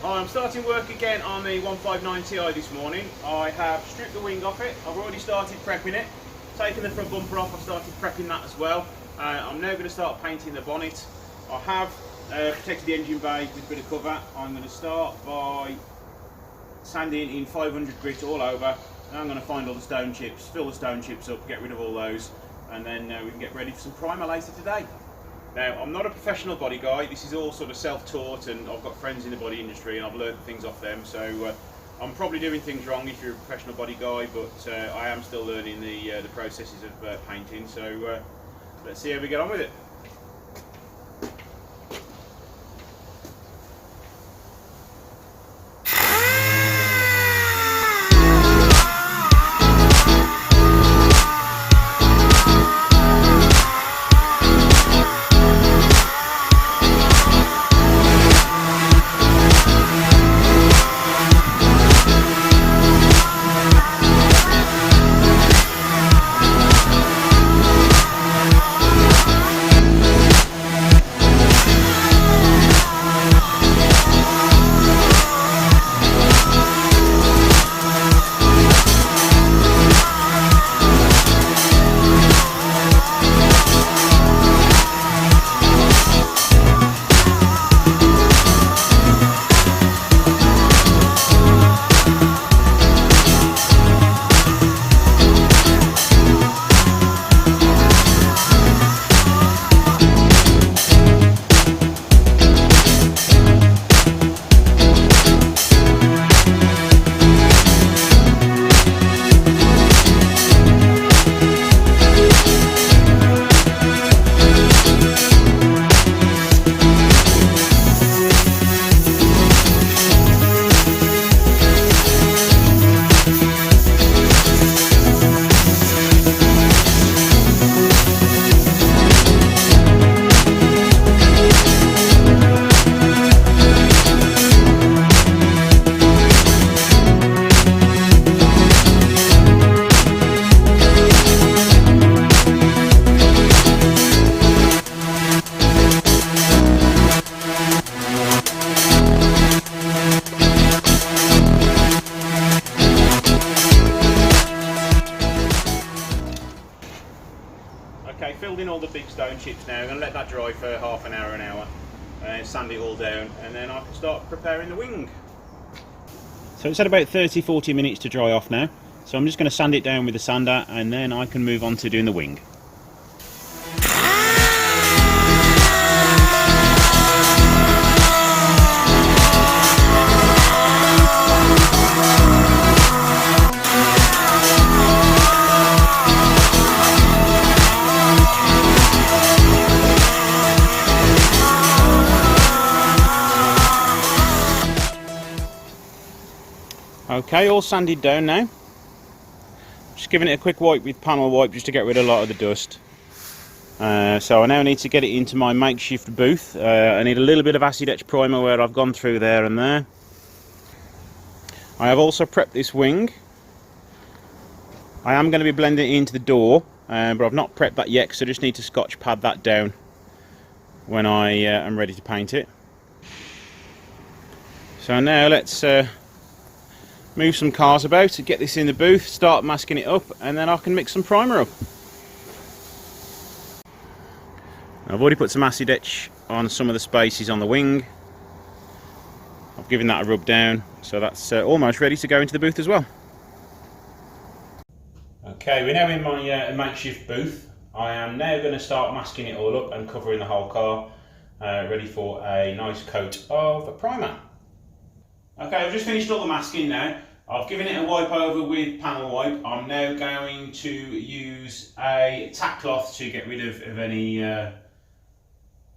I'm starting work again on the 159 Ti this morning. I have stripped the wing off it. I've already started prepping it. Taken the front bumper off, I've started prepping that as well. I'm now going to start painting the bonnet. I have protected the engine bay with a bit of cover. I'm going to start by sanding in 500 grit all over. And I'm going to find all the stone chips, fill the stone chips up, get rid of all those, and then we can get ready for some primer later today. Now, I'm not a professional body guy. This is all sort of self-taught, and I've got friends in the body industry and I've learned things off them, so I'm probably doing things wrong if you're a professional body guy, but I am still learning the processes of painting, so let's see how we get on with it. Okay, filled in all the big stone chips now. I'm going to let that dry for half an hour, and sand it all down, and then I can start preparing the wing. So it's had about 30-40 minutes to dry off now, so I'm just going to sand it down with the sander, and then I can move on to doing the wing. Okay, all sanded down now. Just giving it a quick wipe with panel wipe just to get rid of a lot of the dust. So I now need to get it into my makeshift booth. I need a little bit of acid etch primer where I've gone through there and there. I have also prepped this wing. I am going to be blending it into the door, but I've not prepped that yet, so I just need to scotch pad that down when I am ready to paint it. So now let's move some cars about, get this in the booth, start masking it up, and then I can mix some primer up. I've already put some acid etch on some of the spaces on the wing. I've given that a rub down, so that's almost ready to go into the booth as well. Okay, we're now in my makeshift booth. I am now going to start masking it all up and covering the whole car, ready for a nice coat of primer. Okay, I've just finished all the masking now. I've given it a wipe over with panel wipe. I'm now going to use a tack cloth to get rid of any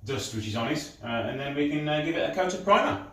dust which is on it, and then we can give it a coat of primer.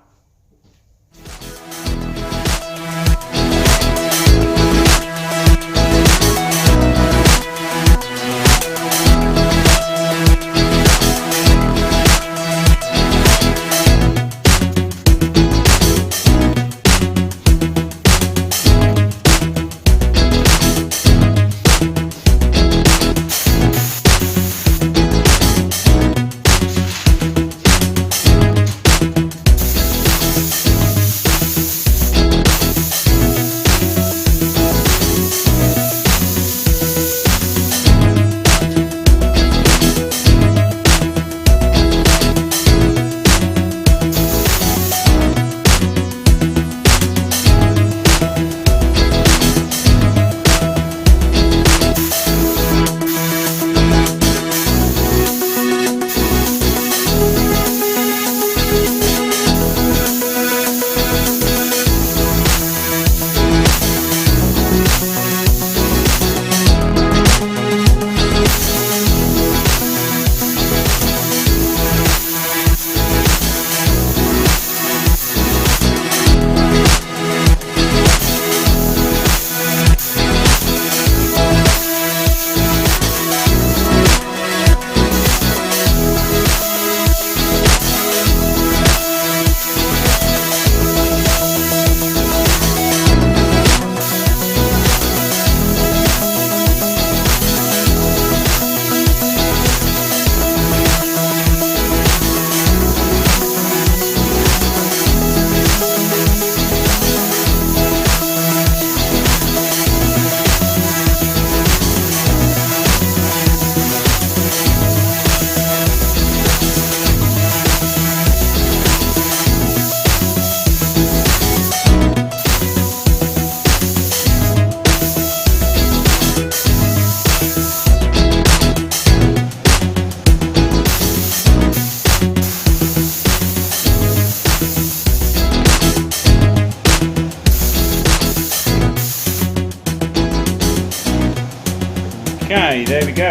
Okay, there we go.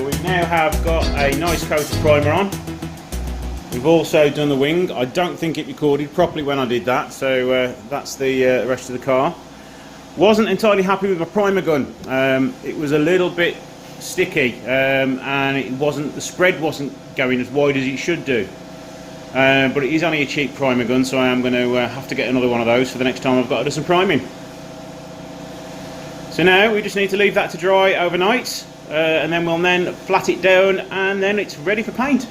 We now have got a nice coat of primer on. We've also done the wing. I don't think it recorded properly when I did that, so that's the rest of the car. Wasn't entirely happy with my primer gun. It was a little bit sticky, and the spread wasn't going as wide as it should do. But it is only a cheap primer gun, so I am going to have to get another one of those for the next time I've got to do some priming. So now we just need to leave that to dry overnight, and then we'll flat it down, and then it's ready for paint.